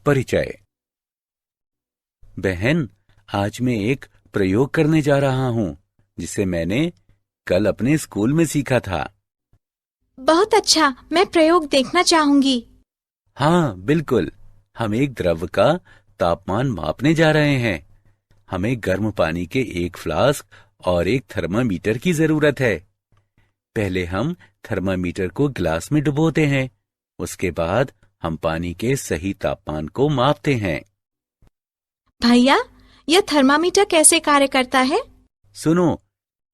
परिचय। बहन, आज मैं एक प्रयोग करने जा रहा हूं जिसे मैंने कल अपने स्कूल में सीखा था। बहुत अच्छा, मैं प्रयोग देखना चाहूंगी। हाँ बिल्कुल, हम एक द्रव का तापमान मापने जा रहे हैं। हमें गर्म पानी के एक फ्लास्क और एक थर्मामीटर की जरूरत है। पहले हम थर्मामीटर को गिलास में डुबोते हैं। उसके बाद हम पानी के सही तापमान को मापते हैं। भैया, यह थर्मामीटर कैसे कार्य करता है? सुनो,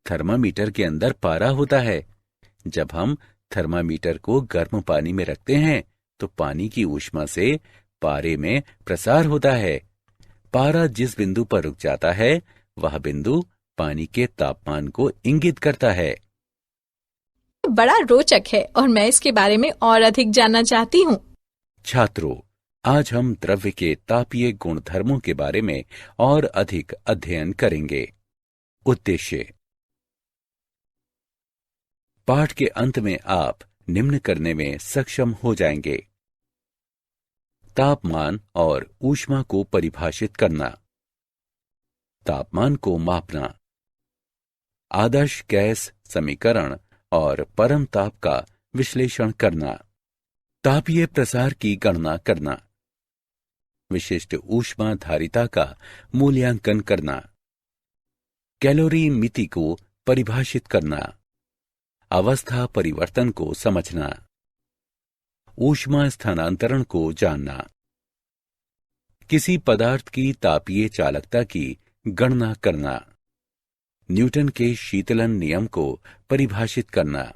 थर्मामीटर के अंदर पारा होता है। जब हम थर्मामीटर को गर्म पानी में रखते हैं तो पानी की ऊष्मा से पारे में प्रसार होता है। पारा जिस बिंदु पर रुक जाता है वह बिंदु पानी के तापमान को इंगित करता है। बड़ा रोचक है और मैं इसके बारे में और अधिक जानना चाहती हूँ। छात्रों, आज हम द्रव्य के तापीय गुणधर्मों के बारे में और अधिक अध्ययन करेंगे। उद्देश्य। पाठ के अंत में आप निम्न करने में सक्षम हो जाएंगे। तापमान और ऊष्मा को परिभाषित करना, तापमान को मापना, आदर्श गैस समीकरण और परम ताप का विश्लेषण करना, तापीय प्रसार की गणना करना, विशिष्ट ऊष्मा धारिता का मूल्यांकन करना, कैलोरी मिति को परिभाषित करना, अवस्था परिवर्तन को समझना, ऊष्मा स्थानांतरण को जानना, किसी पदार्थ की तापीय चालकता की गणना करना, न्यूटन के शीतलन नियम को परिभाषित करना,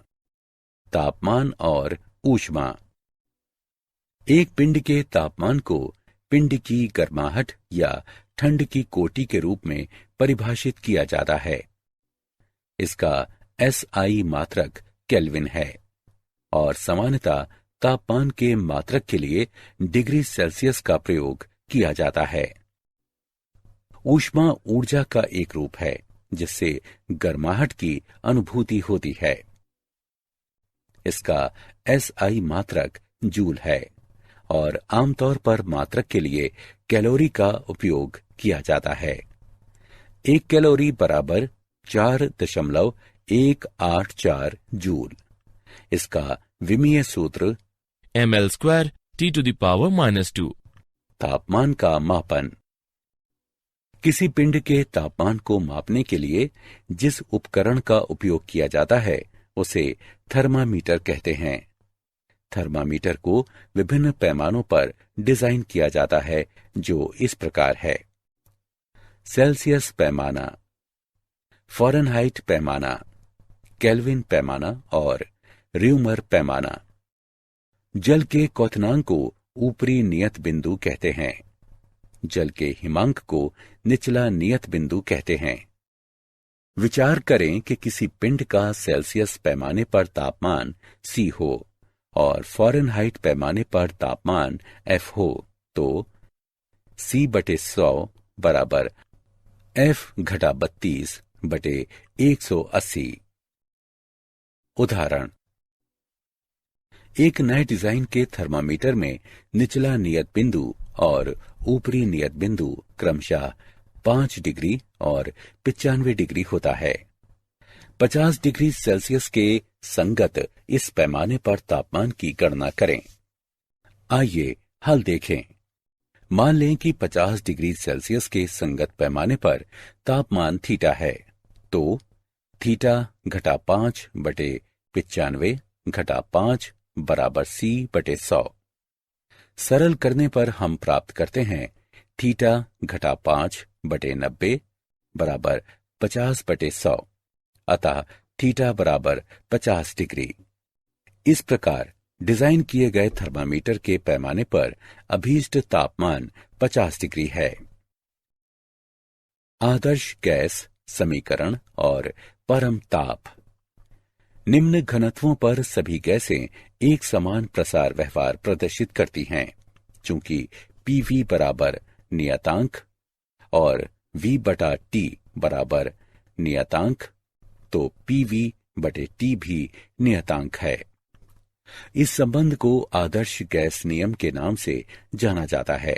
तापमान और ऊष्मा। एक पिंड के तापमान को पिंड की गर्माहट या ठंड की कोटि के रूप में परिभाषित किया जाता है। इसका SI मात्रक केल्विन है और सामान्यतः तापमान के मात्रक के लिए डिग्री सेल्सियस का प्रयोग किया जाता है। ऊष्मा ऊर्जा का एक रूप है जिससे गर्माहट की अनुभूति होती है। इसका SI मात्रक जूल है और आमतौर पर मात्रक के लिए कैलोरी का उपयोग किया जाता है। 1 कैलोरी बराबर 4.184 जूल। इसका विमीय सूत्र ml² T⁻⁻²। तापमान का मापन। किसी पिंड के तापमान को मापने के लिए जिस उपकरण का उपयोग किया जाता है उसे थर्मामीटर कहते हैं। थर्मामीटर को विभिन्न पैमानों पर डिजाइन किया जाता है जो इस प्रकार है: सेल्सियस पैमाना, फ़ारेनहाइट पैमाना, केल्विन पैमाना और र्यूमर पैमाना। जल के क्वथनांक को ऊपरी नियत बिंदु कहते हैं। जल के हिमांक को निचला नियत बिंदु कहते हैं। विचार करें कि किसी पिंड का सेल्सियस पैमाने पर तापमान C हो और फ़ारेनहाइट पैमाने पर तापमान F हो तो C/100 बराबर F-32/180। उदाहरण: एक नए डिजाइन के थर्मामीटर में निचला नियत बिंदु और ऊपरी नियत बिंदु क्रमशः 5 डिग्री और 95 डिग्री होता है। 50 डिग्री सेल्सियस के संगत इस पैमाने पर तापमान की गणना करें। आइए हल देखें। मान लें कि 50 डिग्री सेल्सियस के संगत पैमाने पर तापमान थीटा है, तो θ-5/95 बराबर C/100। सरल करने पर हम प्राप्त करते हैं θ-5/90 बराबर 50/100, अतः थीटा बराबर 50 डिग्री। इस प्रकार डिजाइन किए गए थर्मामीटर के पैमाने पर अभीष्ट तापमान 50 डिग्री है। आदर्श गैस समीकरण और परम ताप। निम्न घनत्वों पर सभी गैसें एक समान प्रसार व्यवहार प्रदर्शित करती हैं। चूंकि PV बराबर नियतांक और V/T बराबर नियतांक, तो PV बटे टी भी नियतांक है। इस संबंध को आदर्श गैस नियम के नाम से जाना जाता है।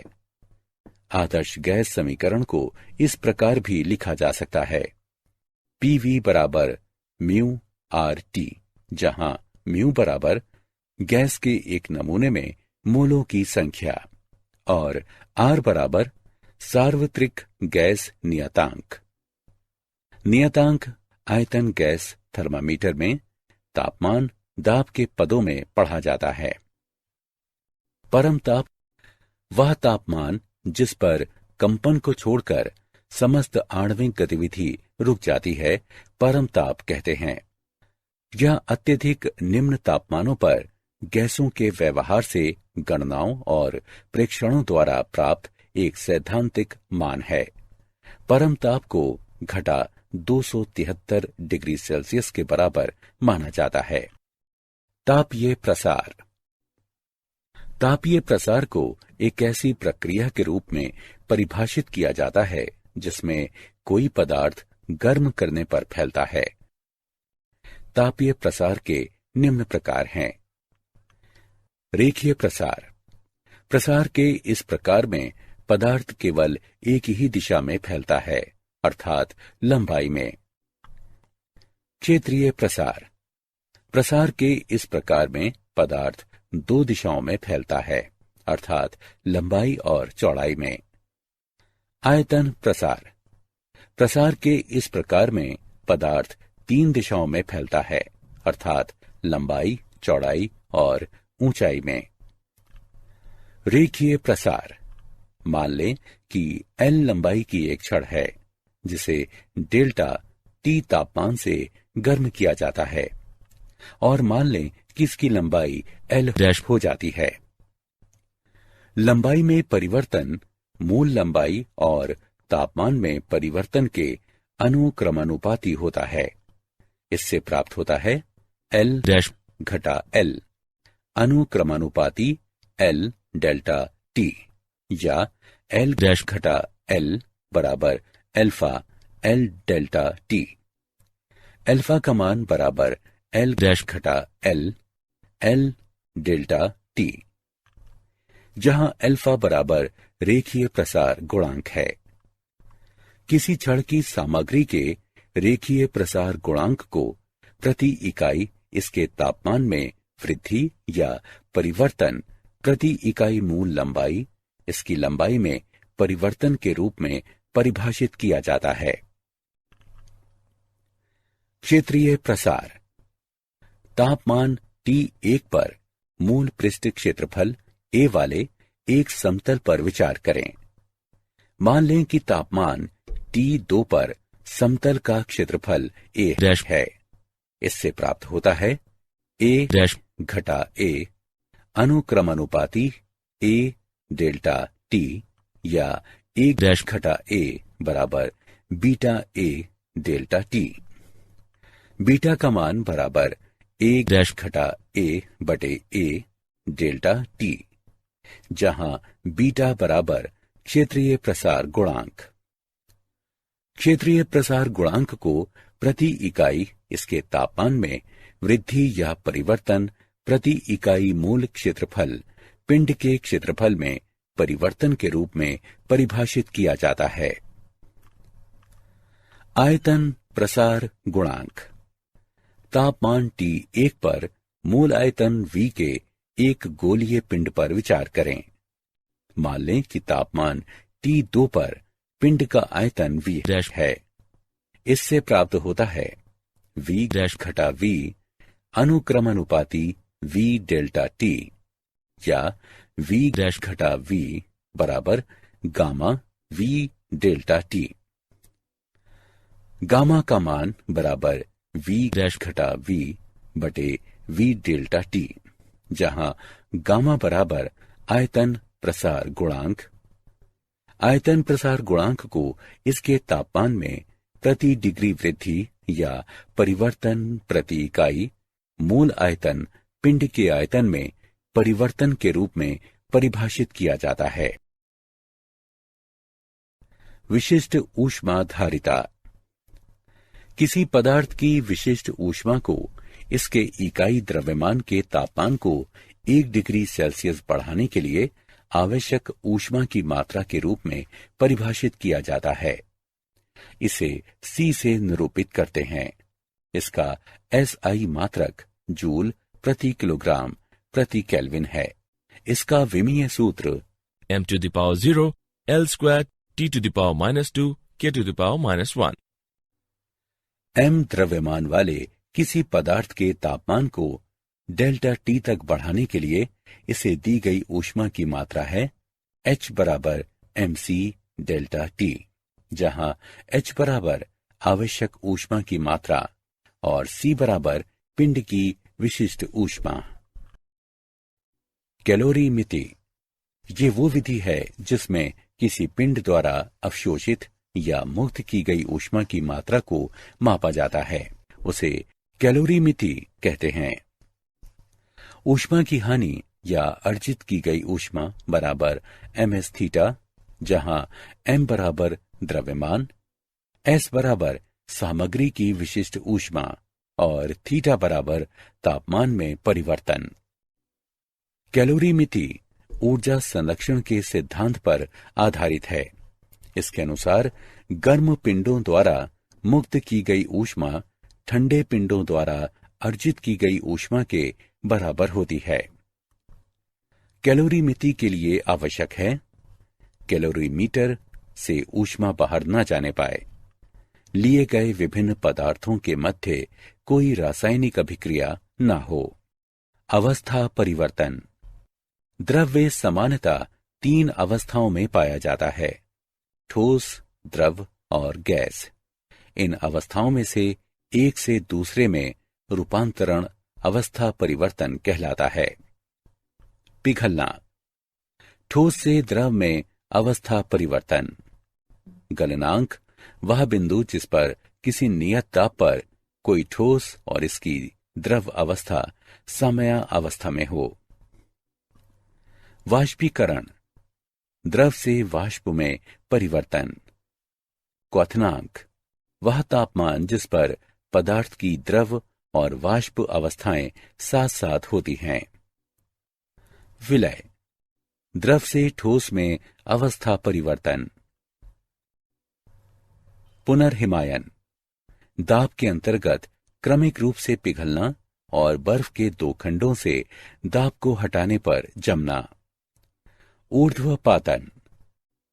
आदर्श गैस समीकरण को इस प्रकार भी लिखा जा सकता है, पीवी बराबर म्यू आर टी, जहां म्यू बराबर गैस के एक नमूने में मोलों की संख्या और आर बराबर सार्वत्रिक गैस नियतांक। नियतांक आयतन गैस थर्मामीटर में तापमान दाब के पदों में पढ़ा जाता है। परम ताप वह तापमान जिस पर कंपन को छोड़कर समस्त आणविक गतिविधि रुक जाती है, परम ताप कहते हैं। यह अत्यधिक निम्न तापमानों पर गैसों के व्यवहार से गणनाओं और प्रेक्षणों द्वारा प्राप्त एक सैद्धांतिक मान है। परम ताप को घटा 273 डिग्री सेल्सियस के बराबर माना जाता है। तापीय प्रसार। तापीय प्रसार को एक ऐसी प्रक्रिया के रूप में परिभाषित किया जाता है जिसमें कोई पदार्थ गर्म करने पर फैलता है। तापीय प्रसार के निम्न प्रकार हैं। रेखीय प्रसार। प्रसार के इस प्रकार में पदार्थ केवल एक ही दिशा में फैलता है, अर्थात लंबाई में। क्षेत्रीय प्रसार। प्रसार के इस प्रकार में पदार्थ दो दिशाओं में फैलता है, अर्थात लंबाई और चौड़ाई में। आयतन प्रसार। प्रसार के इस प्रकार में पदार्थ तीन दिशाओं में फैलता है, अर्थात लंबाई, चौड़ाई और ऊंचाई में। रेखीय प्रसार। मान लें कि L लंबाई की एक छड़ है जिसे डेल्टा T तापमान से गर्म किया जाता है, और मान लें कि इसकी लंबाई L हो जाती है। लंबाई में परिवर्तन मूल लंबाई और तापमान में परिवर्तन के अनुक्रमानुपाती होता है। इससे प्राप्त होता है L घटा L अनुक्रमानुपाती L डेल्टा T, या L घटा L बराबर alpha L delta T। Alpha का मान बराबर L घटा L डेल्टा T, जहां अल्फा बराबर रेखीय प्रसार गुणांक है। किसी छड़ की सामग्री के रेखीय प्रसार गुणांक को प्रति इकाई इसके तापमान में वृद्धि या परिवर्तन प्रति इकाई मूल लंबाई इसकी लंबाई में परिवर्तन के रूप में परिभाषित किया जाता है। क्षेत्रीय प्रसार। तापमान T1 पर मूल पृष्ठ क्षेत्रफल A वाले एक समतल पर विचार करें। मान लें कि तापमान T2 पर समतल का क्षेत्रफल A है। इससे प्राप्त होता है A घटा A अनुक्रमानुपाती A डेल्टा T, या A घटा A बराबर beta A delta T। Beta का मान बराबर A घटा A बटे A डेल्टा T, जहां बीटा बराबर क्षेत्रीय प्रसार गुणांक। क्षेत्रीय प्रसार गुणांक को प्रति इकाई इसके तापमान में वृद्धि या परिवर्तन प्रति इकाई मूल क्षेत्रफल पिंड के क्षेत्रफल में परिवर्तन के रूप में परिभाषित किया जाता है। आयतन प्रसार गुणांक। तापमान T1 पर मूल आयतन V के एक गोलीय पिंड पर विचार करें। मान लें कि तापमान T2 पर पिंड का आयतन V है। इससे प्राप्त होता है V घटा V अनुक्रमानुपाती V डेल्टा T, या V घटा V बराबर gamma V delta T। Gamma का मान बराबर V घटा V बटे V डेल्टा T, जहां गामा बराबर आयतन प्रसार गुणांक। आयतन प्रसार गुणांक को इसके तापमान में प्रति डिग्री वृद्धि या परिवर्तन प्रति इकाई मूल आयतन पिंड के आयतन में परिवर्तन के रूप में परिभाषित किया जाता है। विशिष्ट ऊष्माधारिता। किसी पदार्थ की विशिष्ट ऊष्मा को इसके इकाई द्रव्यमान के तापमान को 1 डिग्री सेल्सियस बढ़ाने के लिए आवश्यक ऊष्मा की मात्रा के रूप में परिभाषित किया जाता है। इसे C से निरूपित करते हैं। इसका SI मात्रक जूल प्रति किलोग्राम प्रति केल्विन है। इसका विमीय सूत्र m to the power 0 L square T to the power -2 K to the power -1। m द्रव्यमान वाले किसी पदार्थ के तापमान को डेल्टा T तक बढ़ाने के लिए इसे दी गई ऊष्मा की मात्रा है H बराबर mc डेल्टा T, जहां H बराबर आवश्यक ऊष्मा की मात्रा और C बराबर पिंड की विशिष्ट ऊष्मा। कैलोरीमिति ये वो विधि है जिसमें किसी पिंड द्वारा अवशोषित या मुक्त की गई ऊष्मा की मात्रा को मापा जाता है, उसे कैलोरीमिति कहते हैं। ऊष्मा की हानि या अर्जित की गई ऊष्मा बराबर ms थीटा, जहां m बराबर द्रव्यमान, s बराबर सामग्री की विशिष्ट ऊष्मा और थीटा बराबर तापमान में परिवर्तन। कैलोरीमिति ऊर्जा संरक्षण के सिद्धांत पर आधारित है। इसके अनुसार गर्म पिंडों द्वारा मुक्त की गई ऊष्मा ठंडे पिंडों द्वारा अर्जित की गई ऊष्मा के बराबर होती है। कैलोरीमिति के लिए आवश्यक है कैलोरीमीटर से ऊष्मा बाहर न जाने पाए, लिए गए विभिन्न पदार्थों के मध्य कोई रासायनिक अभिक्रिया न हो। अवस्था परिवर्तन। द्रव्य सामान्यतः 3 अवस्थाओं में पाया जाता है, ठोस, द्रव और गैस। इन अवस्थाओं में से एक से दूसरे में रूपांतरण अवस्था परिवर्तन कहलाता है। पिघलना। ठोस से द्रव में अवस्था परिवर्तन। गलनांक वह बिंदु जिस पर किसी नियत ताप पर कोई ठोस और इसकी द्रव अवस्था समया अवस्था में हो। वाष्पीकरण। द्रव से वाष्प में परिवर्तन। क्वथनांक वह तापमान जिस पर पदार्थ की द्रव और वाष्प अवस्थाएं साथ साथ होती हैं। विलय। द्रव से ठोस में अवस्था परिवर्तन। पुनर्हिमायन। दाब के अंतर्गत क्रमिक रूप से पिघलना और बर्फ के 2 खंडों से दाब को हटाने पर जमना। ऊर्ध्वपातन।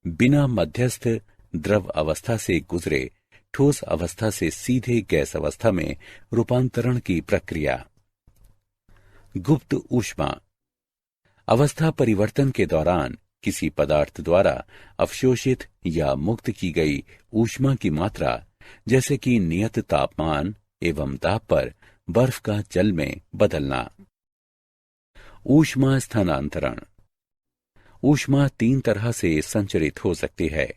बिना मध्यस्थ द्रव अवस्था से गुजरे ठोस अवस्था से सीधे गैस अवस्था में रूपांतरण की प्रक्रिया। गुप्त ऊष्मा। अवस्था परिवर्तन के दौरान किसी पदार्थ द्वारा अवशोषित या मुक्त की गई ऊष्मा की मात्रा, जैसे कि नियत तापमान एवं दाब पर बर्फ का जल में बदलना। ऊष्मा स्थानांतरण। ऊष्मा 3 तरह से संचरित हो सकती है,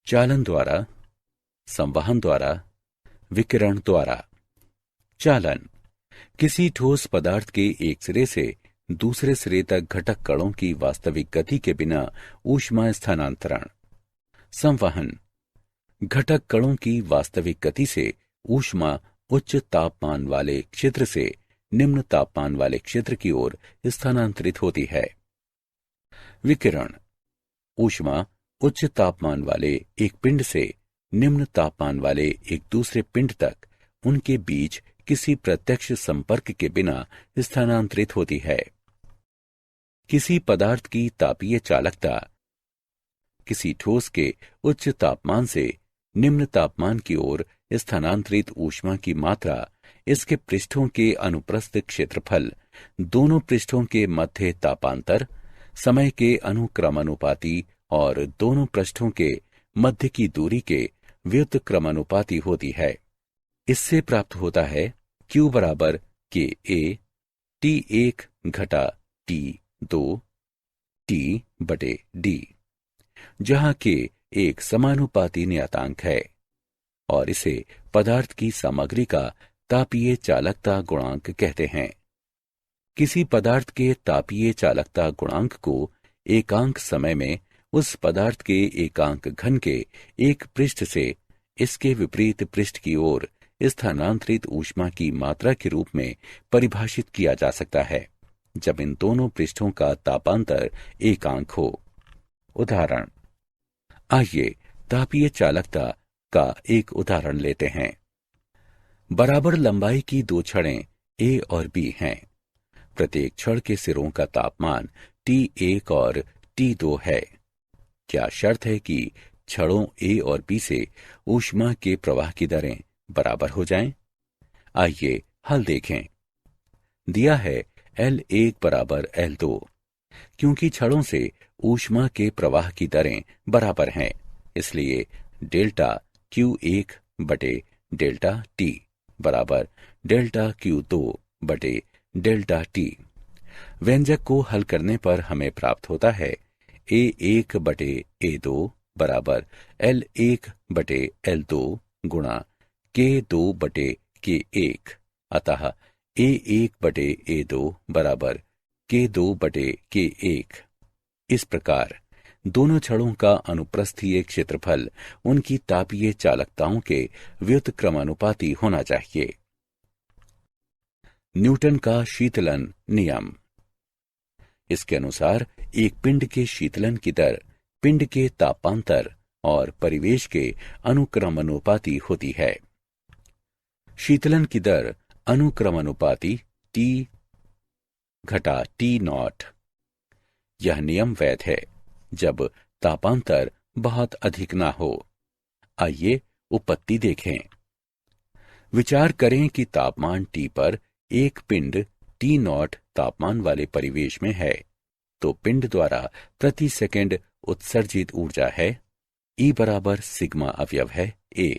चालन द्वारा, संवहन द्वारा, विकिरण द्वारा। चालन किसी ठोस पदार्थ के एक सिरे से दूसरे सिरे तक घटक कणों की वास्तविक गति के बिना ऊष्मा स्थानांतरण। संवहन घटक कणों की वास्तविक गति से ऊष्मा उच्च तापमान वाले क्षेत्र से निम्न तापमान वाले क्षेत्र की ओर स्थानांतरित होती है। विकिरण ऊष्मा उच्च तापमान वाले एक पिंड से निम्न तापमान वाले एक दूसरे पिंड तक उनके बीच किसी प्रत्यक्ष संपर्क के बिना स्थानांतरित होती है। किसी पदार्थ की तापीय चालकता किसी ठोस के उच्च तापमान से निम्न तापमान की ओर स्थानांतरित ऊष्मा की मात्रा इसके पृष्ठों के अनुप्रस्थ क्षेत्रफल, दोनों पृष्ठों के मध्य तापांतर, समय के अनुक्रमानुपाती और दोनों पृष्ठों के मध्य की दूरी के व्युत्क्रमानुपाती क्रमानुपाती होती है। इससे प्राप्त होता है Q बराबर KA T1 घटा T2 T बटे D, जहां K एक समानुपाती नियतांक है और इसे पदार्थ की सामग्री का तापीय चालकता गुणांक कहते हैं। किसी पदार्थ के तापीय चालकता गुणांक को एकांक समय में उस पदार्थ के एकांक घन के एक पृष्ठ से इसके विपरीत पृष्ठ की ओर स्थानांतरित ऊष्मा की मात्रा के रूप में परिभाषित किया जा सकता है जब इन दोनों पृष्ठों का तापांतर एकांक हो। उदाहरण, आइए तापीय चालकता का एक उदाहरण लेते हैं। बराबर लंबाई की दो छड़ें A और B हैं। प्रत्येक छड़ के सिरों का तापमान T1 और T2 है। क्या शर्त है कि छड़ों A और B से ऊष्मा के प्रवाह की दरें बराबर हो जाएं? आइए हल देखें। दिया है L1 बराबर L2। क्योंकि छड़ों से ऊष्मा के प्रवाह की दरें बराबर हैं, इसलिए डेल्टा Q1 बटे डेल्टा T बराबर डेल्टा Q2 बटे डेल्टा T। व्यंजक को हल करने पर हमें प्राप्त होता है A1 बटे A2 बराबर L1 बटे L2 गुणा K2 बटे K1। अतः A1 बटे A2 बराबर K2 बटे K1। इस प्रकार दोनों छड़ों का अनुप्रस्थीय क्षेत्रफल उनकी तापीय चालकताओं के व्युत्क्रमानुपाती होना चाहिए। न्यूटन का शीतलन नियम। इसके अनुसार एक पिंड के शीतलन की दर पिंड के तापांतर और परिवेश के अनुक्रमानुपाती होती है। शीतलन की दर अनुक्रमानुपाती T घटा T0। यह नियम वैध है जब तापांतर बहुत अधिक ना हो। आइए उपपत्ति देखें। विचार करें कि तापमान T पर एक पिंड T0 तापमान वाले परिवेश में है, तो पिंड द्वारा प्रति सेकंड उत्सर्जित ऊर्जा है E बराबर सिग्मा अवयव है A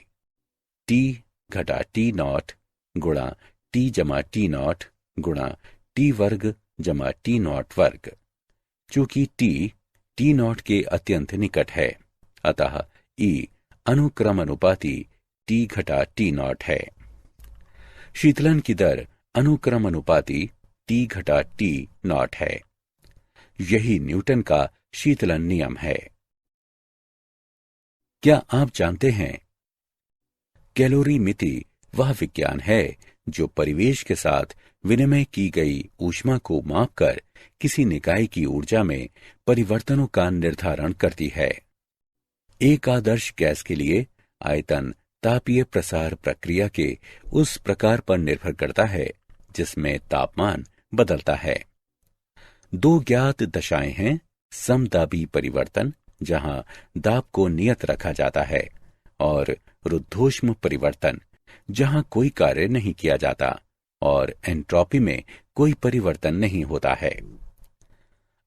T घटा T0 गुणा T जमा T0 गुणा T वर्ग जमा T0 वर्ग। चूंकि T0 के अत्यंत निकट है, अतः E अनुक्रमानुपाती T घटा T0 है। शीतलन की दर अनुक्रमानुपाती T घटा T0 है। यही न्यूटन का शीतलन नियम है। क्या आप जानते हैं, कैलोरीमिति वह विज्ञान है जो परिवेश के साथ विनिमय की गई ऊष्मा को मापकर किसी निकाय की ऊर्जा में परिवर्तनों का निर्धारण करती है। एक आदर्श गैस के लिए आयतन तापीय प्रसार प्रक्रिया के उस प्रकार पर निर्भर करता है जिसमें तापमान बदलता है। दो ज्ञात दशाएं हैं, समदाबी परिवर्तन जहां दाब को नियत रखा जाता है, और रुद्धोष्म परिवर्तन जहां कोई कार्य नहीं किया जाता और एंट्रोपी में कोई परिवर्तन नहीं होता है।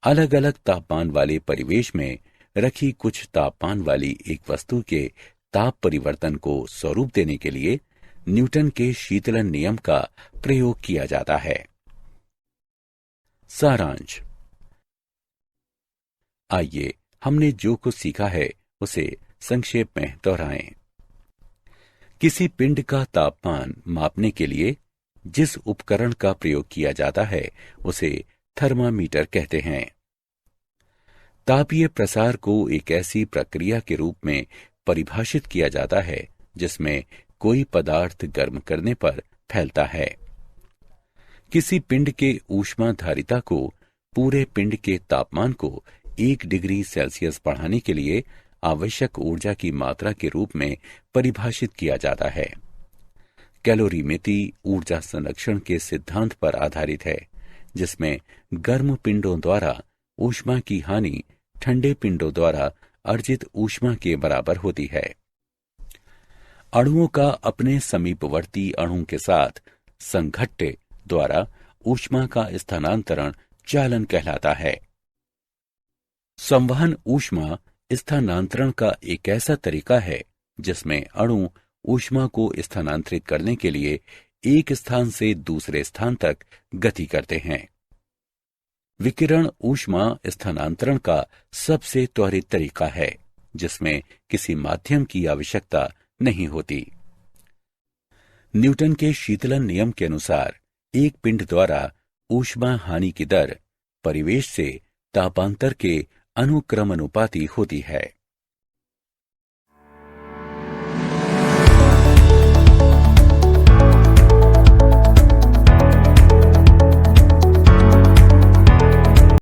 अलग अलग तापमान वाले परिवेश में रखी कुछ तापमान वाली एक वस्तु के ताप परिवर्तन को स्वरूप देने के लिए न्यूटन के शीतलन नियम का प्रयोग किया जाता है। सारांश। आइए हमने जो कुछ सीखा है उसे संक्षेप में दोहराएं। किसी पिंड का तापमान मापने के लिए जिस उपकरण का प्रयोग किया जाता है उसे थर्मामीटर कहते हैं। तापीय प्रसार को एक ऐसी प्रक्रिया के रूप में परिभाषित किया जाता है जिसमें कोई पदार्थ गर्म करने पर फैलता है। किसी पिंड के ऊष्माधारिता को पूरे पिंड के तापमान को 1 डिग्री सेल्सियस बढ़ाने के लिए आवश्यक ऊर्जा की मात्रा के रूप में परिभाषित किया जाता है। कैलोरीमिति ऊर्जा संरक्षण के सिद्धांत पर आधारित है, जिसमें गर्म पिंडों द्वारा ऊष्मा की हानि ठंडे पिंडों द्वारा अर्जित ऊष्मा के बराबर होती है। अणुओं का अपने समीपवर्ती अणु के साथ संघट्ट द्वारा ऊष्मा का स्थानांतरण चालन कहलाता है। संवहन ऊष्मा स्थानांतरण का एक ऐसा तरीका है जिसमें अणु ऊष्मा को स्थानांतरित करने के लिए एक स्थान से दूसरे स्थान तक गति करते हैं। विकिरण ऊष्मा स्थानांतरण का सबसे त्वरित तरीका है जिसमें किसी माध्यम की आवश्यकता नहीं होती। न्यूटन के शीतलन नियम के अनुसार एक पिंड द्वारा ऊष्मा हानि की दर परिवेश से तापांतर के अनुक्रमानुपाती होती है।